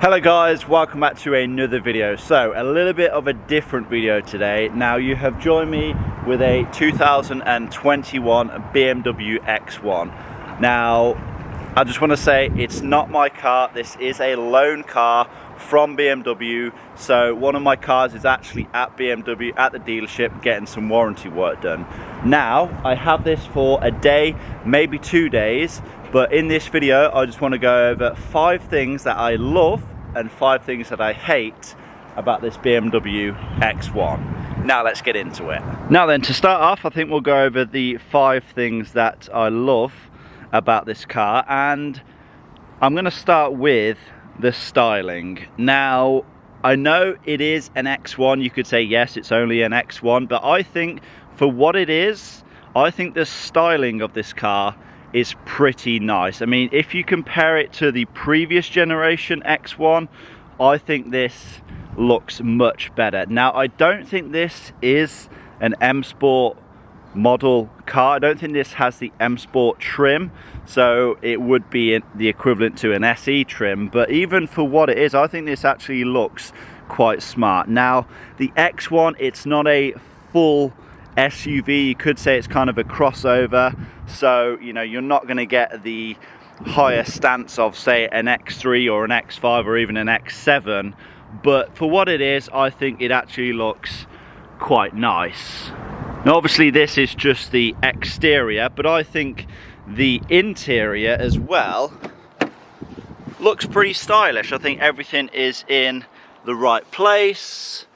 Hello guys, welcome back to another video. So a little bit of a different video today. Now you have joined me with a 2021 BMW X1. Now I just want to say it's not my car, this is a loan car from BMW. So one of my cars is actually at BMW at the dealership getting some warranty work done. Now I have this for a day, maybe 2 days. But in this video, I just want to go over 5 things that I love and 5 things that I hate about this BMW X1. Now let's get into it. Now then, to start off, I think we'll go over the 5 things that I love about this car. And I'm going to start with the styling. Now, I know it is an X1. You could say, yes, it's only an X1. But I think for what it is, I think the styling of this car is pretty nice. I mean, if you compare it to the previous generation X1, I think this looks much better. Now, I don't think this is an M Sport model car. I don't think this has the M Sport trim, so it would be the equivalent to an SE trim. But even for what it is, I think this actually looks quite smart. Now, the X1, it's not a full SUV. You could say it's kind of a crossover, so you know, you're not going to get the higher stance of, say, an X3 or an X5 or even an X7, but for what it is, I think it actually looks quite nice. Now obviously this is just the exterior, but I think the interior as well looks pretty stylish. I think everything is in the right place.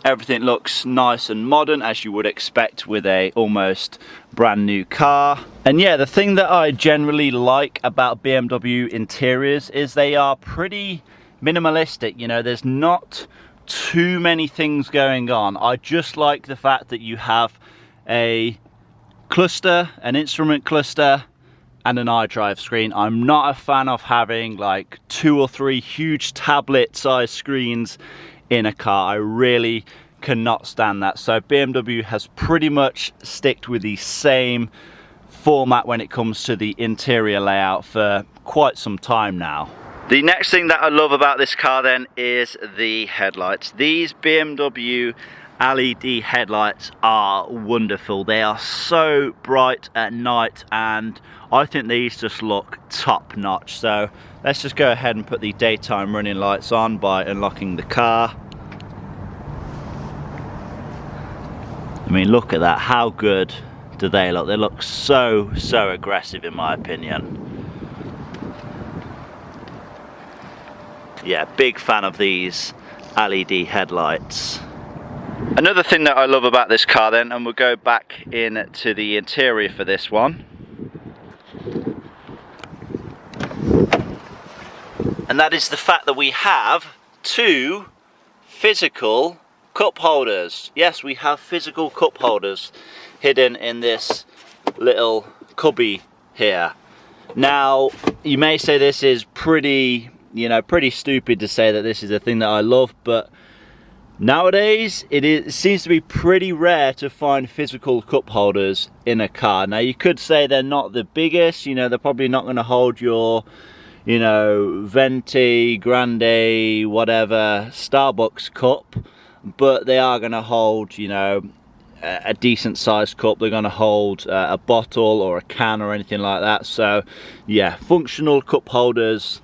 Everything looks nice and modern, as you would expect with a almost brand new car. And yeah, the thing that I generally like about BMW interiors is they are pretty minimalistic. You know, there's not too many things going on. I just like the fact that you have a cluster, an instrument cluster, and an iDrive screen. I'm not a fan of having like 2 or 3 huge tablet sized screens in a car. I really cannot stand that. So BMW has pretty much sticked with the same format when it comes to the interior layout for quite some time now. The next thing that I love about this car then is the headlights. These BMW LED headlights are wonderful. They are so bright at night, and I think these just look top notch. So let's just go ahead and put the daytime running lights on by unlocking the car. I mean, look at that. How good do they look? They look so aggressive in my opinion. Yeah, big fan of these LED headlights. Another thing that I love about this car then, and we'll go back in to the interior for this one, and that is the fact that we have 2 physical cup holders. Yes, we have physical cup holders hidden in this little cubby here. Now, you may say this is pretty, you know, pretty stupid to say that this is a thing that I love, but nowadays it seems to be pretty rare to find physical cup holders in a car. Now, you could say they're not the biggest, you know, they're probably not going to hold your, you know, Venti, Grande, whatever, Starbucks cup, but they are going to hold, you know, a decent sized cup. They're going to hold a bottle or a can or anything like that. So yeah, functional cup holders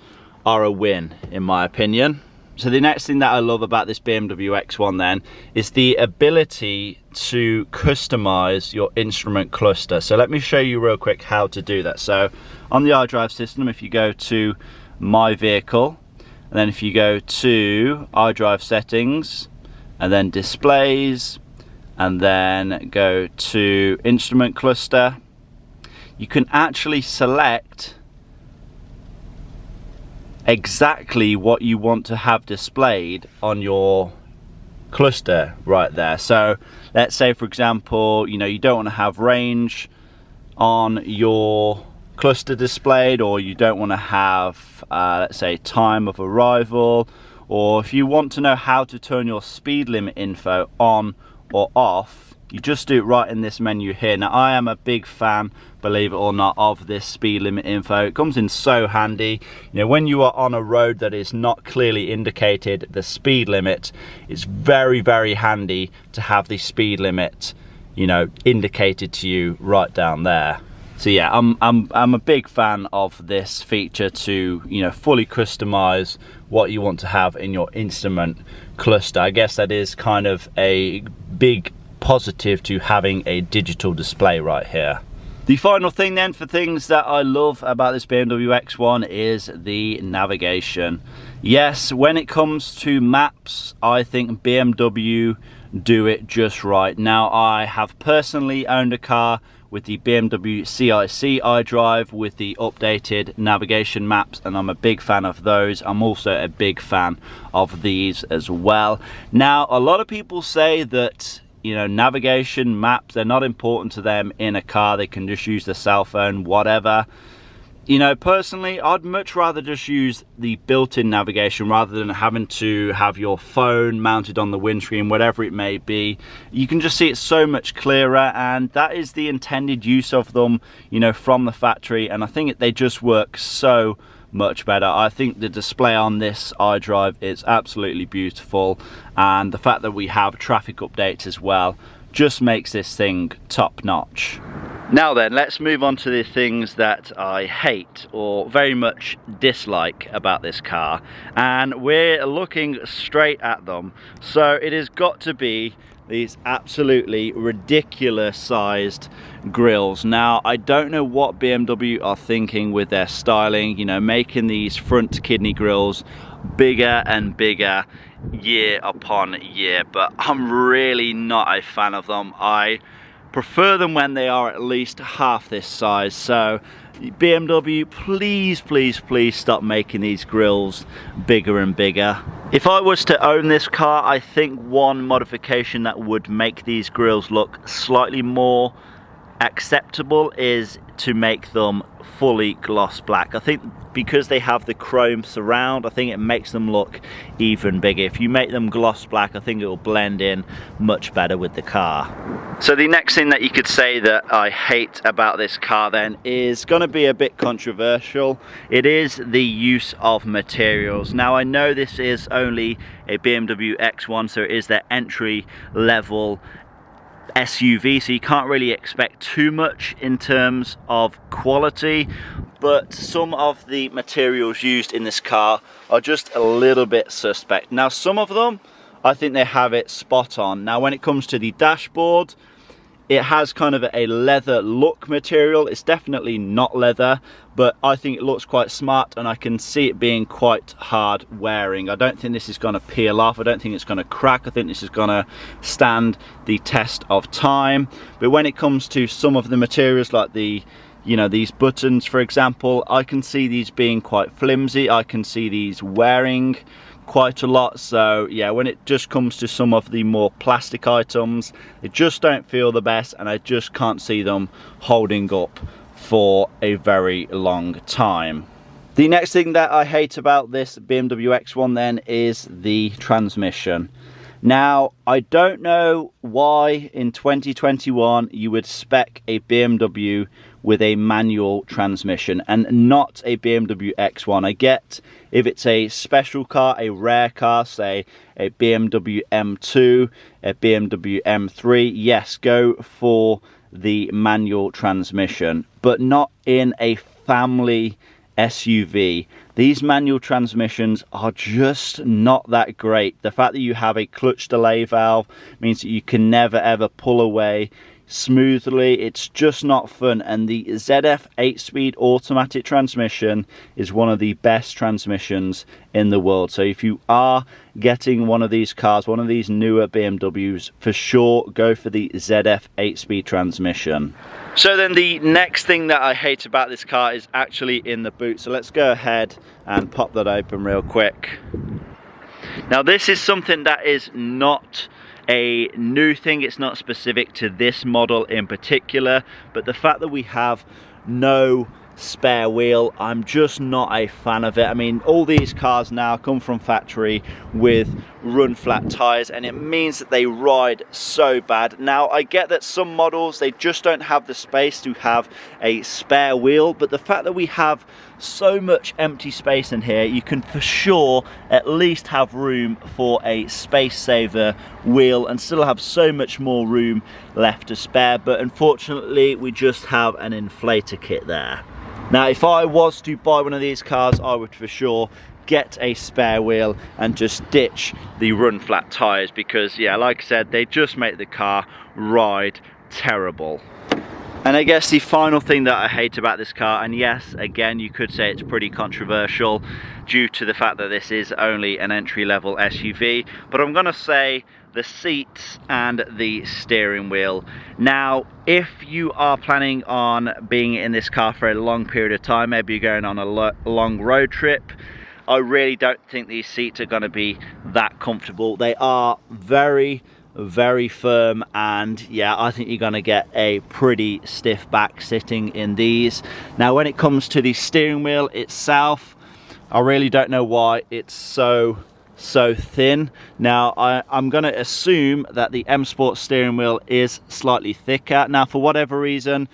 are a win in my opinion. So the next thing that I love about this BMW X1 then is the ability to customize your instrument cluster. So let me show you real quick how to do that. So on the iDrive system, if you go to My Vehicle, and then if you go to iDrive Settings, and then Displays, and then go to Instrument Cluster, you can actually select exactly what you want to have displayed on your cluster right there. So let's say, for example, you know, you don't want to have range on your cluster displayed, or you don't want to have let's say time of arrival, or if you want to know how to turn your speed limit info on or off, you just do it right in this menu here. Now I am a big fan, believe it or not, of this speed limit info. It comes in so handy. You know, when you are on a road that is not clearly indicated the speed limit, it's very, very handy to have the speed limit, you know, indicated to you right down there. So yeah, I'm a big fan of this feature to, you know, fully customize what you want to have in your instrument cluster. I guess that is kind of a big positive to having a digital display right here. The final thing then for things that I love about this BMW X1 is the navigation. Yes, when it comes to maps, I think BMW do it just right. Now, I have personally owned a car with the BMW CIC iDrive with the updated navigation maps, and I'm a big fan of those. I'm also a big fan of these as well. Now, a lot of people say that, you know, navigation maps, they're not important to them in a car. They can just use their cell phone, whatever. You know, personally, I'd much rather just use the built-in navigation rather than having to have your phone mounted on the windscreen, whatever it may be. You can just see it so much clearer, and that is the intended use of them, you know, from the factory. And I think they just work so much better. I think the display on this iDrive is absolutely beautiful, and the fact that we have traffic updates as well just makes this thing top notch. Now then, let's move on to the things that I hate or very much dislike about this car, and we're looking straight at them. So it has got to be these absolutely ridiculous sized grills. Now, I don't know what BMW are thinking with their styling, you know, making these front kidney grills bigger and bigger year upon year, but I'm really not a fan of them. I prefer them when they are at least half this size. So BMW, please, please, please stop making these grills bigger and bigger. If I was to own this car, I think one modification that would make these grills look slightly more acceptable is to make them fully gloss black. I think because they have the chrome surround, I think it makes them look even bigger. If you make them gloss black, I think it will blend in much better with the car. So the next thing that you could say that I hate about this car then is going to be a bit controversial. It is the use of materials. Now, I know this is only a BMW X1, so it is their entry level SUV, so you can't really expect too much in terms of quality, but some of the materials used in this car are just a little bit suspect. Now, some of them, I think they have it spot on. Now, when it comes to the dashboard, it has kind of a leather look material. It's definitely not leather, but I think it looks quite smart, and I can see it being quite hard wearing. I don't think this is going to peel off. I don't think it's going to crack. I think this is going to stand the test of time. But when it comes to some of the materials, like the, you know, these buttons, for example, I can see these being quite flimsy. I can see these wearing quite a lot. So yeah, when it just comes to some of the more plastic items, they just don't feel the best, and I just can't see them holding up for a very long time. The next thing that I hate about this BMW X1 then is the transmission. Now, I don't know why in 2021 you would spec a BMW with a manual transmission and not a BMW X1. I get if it's a special car, a rare car, say a BMW M2, a BMW M3, yes, go for the manual transmission, but not in a family SUV. These manual transmissions are just not that great. The fact that you have a clutch delay valve means that you can never ever pull away smoothly. It's just not fun, and the ZF 8-speed automatic transmission is one of the best transmissions in the world. So if you are getting one of these cars, one of these newer BMWs, for sure go for the ZF 8-speed transmission. So then the next thing that I hate about this car is actually in the boot. So let's go ahead and pop that open real quick. Now, this is something that is not a new thing. It's not specific to this model in particular, but the fact that we have no spare wheel. I'm just not a fan of it. I mean, all these cars now come from factory with run flat tires, and it means that they ride so bad. Now I get that some models, they just don't have the space to have a spare wheel, but the fact that we have so much empty space in here, you can for sure at least have room for a space saver wheel and still have so much more room left to spare. But unfortunately we just have an inflator kit there. Now if I was to buy one of these cars, I would for sure get a spare wheel and just ditch the run flat tires, because yeah, like I said, they just make the car ride terrible. And I guess the final thing that I hate about this car, and yes, again, you could say it's pretty controversial due to the fact that this is only an entry-level SUV, but I'm gonna say the seats and the steering wheel. Now, if you are planning on being in this car for a long period of time, maybe you're going on a long road trip, I really don't think these seats are going to be that comfortable. They are very firm, and yeah, I think you're going to get a pretty stiff back sitting in these. Now when it comes to the steering wheel itself, I really don't know why it's so thin. Now I'm going to assume that the M Sport steering wheel is slightly thicker. Now for whatever reason,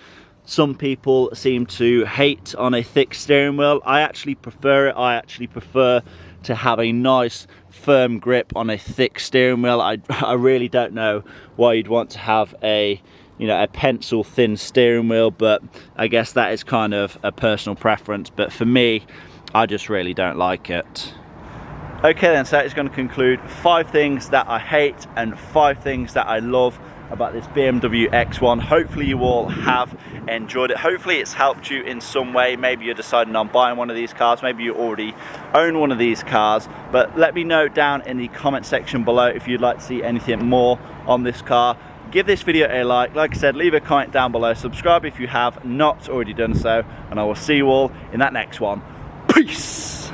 some people seem to hate on a thick steering wheel. I actually prefer it. I actually prefer to have a nice firm grip on a thick steering wheel. I really don't know why you'd want to have a, you know, a pencil thin steering wheel, but I guess that is kind of a personal preference. But for me, I just really don't like it. Okay then, so that is going to conclude 5 things that I hate and 5 things that I love about this BMW X1. Hopefully you all have enjoyed it. Hopefully it's helped you in some way. Maybe you're deciding on buying one of these cars, maybe you already own one of these cars, but let me know down in the comment section below if you'd like to see anything more on this car. Give this video a like I said, leave a comment down below, subscribe if you have not already done so, and I will see you all in that next one. Peace.